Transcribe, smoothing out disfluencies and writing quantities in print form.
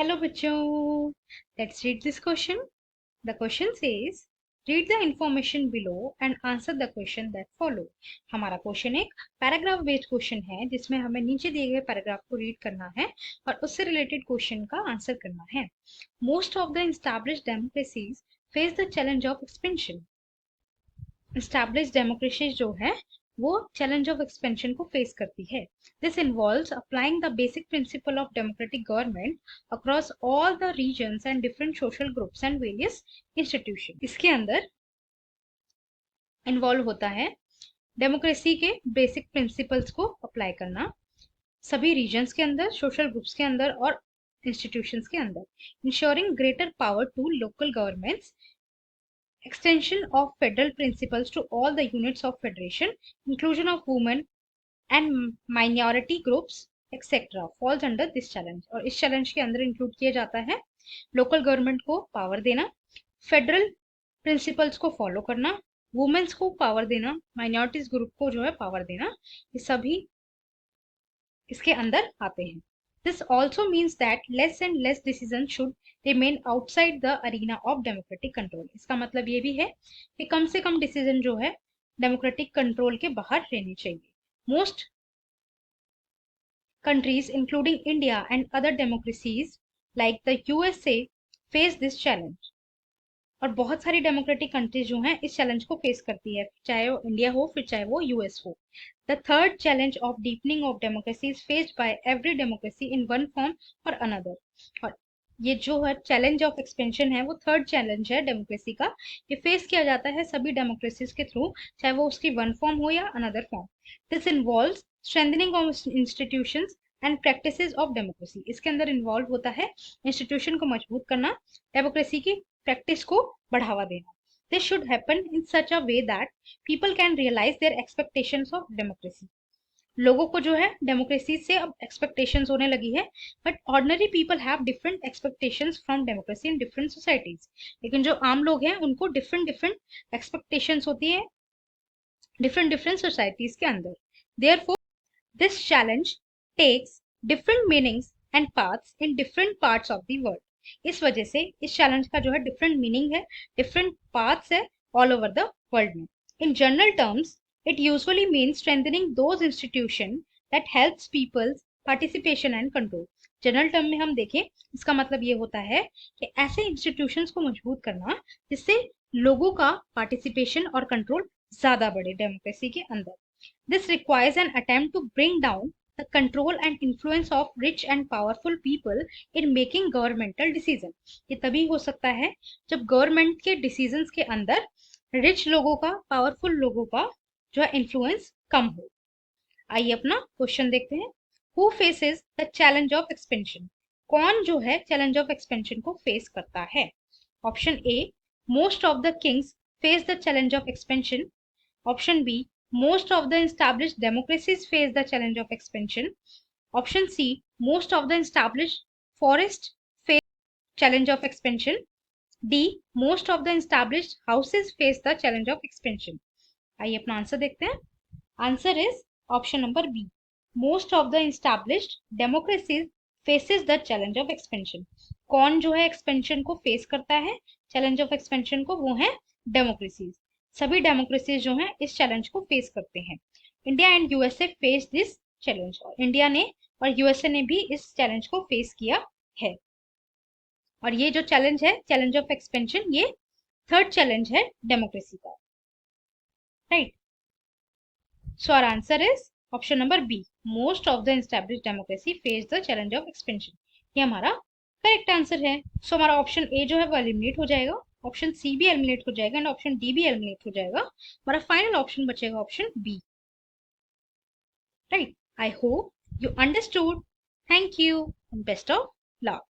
Hello बच्चों, let's read this question. The question says read the information below and answer the question that follow. हमारा question एक paragraph based question है जिसमें हमें नीचे दिए गए पैराग्राफ को रीड करना है और उससे रिलेटेड क्वेश्चन का आंसर करना है. Most of the established democracies face the challenge of expansion. Establish democracy जो है वो चैलेंज ऑफ एक्सपेंशन को फेस करती है. This involves applying the basic principle of democratic government across all the regions and different social groups and various institution. इसके अंदर involve होता है डेमोक्रेसी के बेसिक प्रिंसिपल्स को अप्लाई करना सभी रीजन्स के अंदर, सोशल ग्रुप्स के अंदर और इंस्टीट्यूशंस के अंदर. Ensuring greater power to local governments, extension of federal principles to all the units of federation, inclusion of women and minority groups etc. falls under this challenge. और इस challenge के अंदर include किया जाता है लोकल गवर्नमेंट को power देना, federal principles को फॉलो करना, वुमेन्स को पावर देना, माइनॉरिटीज ग्रुप को जो है पावर देना, ये सभी इसके अंदर आते हैं. This also means that less and less decisions should remain outside the arena of democratic control. इसका मतलब ये भी है कि कम से कम डिसीजन जो है डेमोक्रेटिक कंट्रोल के बाहर रहने चाहिए. Most countries including India and other democracies like the USA face this challenge. और बहुत सारी डेमोक्रेटिक कंट्रीज जो हैं इस चैलेंज को फेस करती है, चाहे वो इंडिया हो फिर चाहे वो यूएस हो. The third challenge of deepening of democracy is faced by every democracy in one form और अनदर. और ये जो है चैलेंज ऑफ एक्सपेंशन है वो थर्ड चैलेंज है डेमोक्रेसी का. ये फेस किया जाता है सभी डेमोक्रेसीज के थ्रू, चाहे वो उसकी वन फॉर्म हो या another form. This involves strengthening of institutions and practices of democracy. इसके अंदर इन्वॉल्व होता है इंस्टीट्यूशन को मजबूत करना, डेमोक्रेसी की प्रैक्टिस को बढ़ावा देना. This should happen in such a way that people can realise their expectations of democracy. लोगों को जो है डेमोक्रेसी से अब एक्सपेक्टेशंस होने लगी है, but ordinary people have different expectations from democracy in different societies. लेकिन जो आम लोग हैं उनको डिफरेंट डिफरेंट एक्सपेक्टेशंस होती है डिफरेंट डिफरेंट सोसाइटीज के अंदर. Therefore this challenge takes different meanings and paths in different parts of the world. इस वजह से इस चैलेंज का जो है डिफरेंट मीनिंग है, डिफरेंट पाथ्स है ऑल ओवर द वर्ल्ड में. In general terms it usually means strengthening those institution that helps people's participation and control. General term में हम देखें इसका मतलब ये होता है कि ऐसे इंस्टीट्यूशंस को मजबूत करना जिससे लोगों का पार्टिसिपेशन और कंट्रोल ज्यादा बढ़े डेमोक्रेसी के अंदर. This requires an attempt to bring down the control and influence of rich and powerful people in making governmental decision. ये तभी हो सकता है जब गवर्नमेंट के डिसीजंस के अंदर रिच लोगों का, पावरफुल लोगों का जो है इन्फ्लुएंस कम हो. आइए अपना क्वेश्चन देखते हैं. Who faces the challenge of expansion. कौन जो है चैलेंज ऑफ एक्सपेंशन को फेस करता है. Option A, most of the kings face the challenge of expansion. Option B, most of the established democracies face the challenge of expansion. Option C, most of the established forests face challenge of expansion. D, most of the established houses face the challenge of expansion. आइए अपना answer देखते हैं. Answer is option number B, most of the established democracies faces the challenge of expansion. कौन जो है expansion को face करता है, चैलेंज ऑफ एक्सपेंशन को, वो है डेमोक्रेसीज. सभी डेमोक्रेसीज जो हैं इस चैलेंज को फेस करते हैं. India and USA face this challenge. और इंडिया ने और यूएसए ने भी इस चैलेंज को फेस किया है. और ये जो चैलेंज है, चैलेंज ऑफ एक्सपेंशन, ये थर्ड चैलेंज है डेमोक्रेसी का. Right. So our answer is option number B, most of the established democracy face the challenge of expansion. ये हमारा करेक्ट आंसर है. सो हमारा ऑप्शन ए जो है वो एलिमिनेट हो जाएगा, ऑप्शन सी भी एलिमिनेट हो जाएगा एंड ऑप्शन डी भी एलिमिनेट हो जाएगा. हमारा फाइनल ऑप्शन बचेगा option B. Right. I hope you understood. Thank you and best of luck.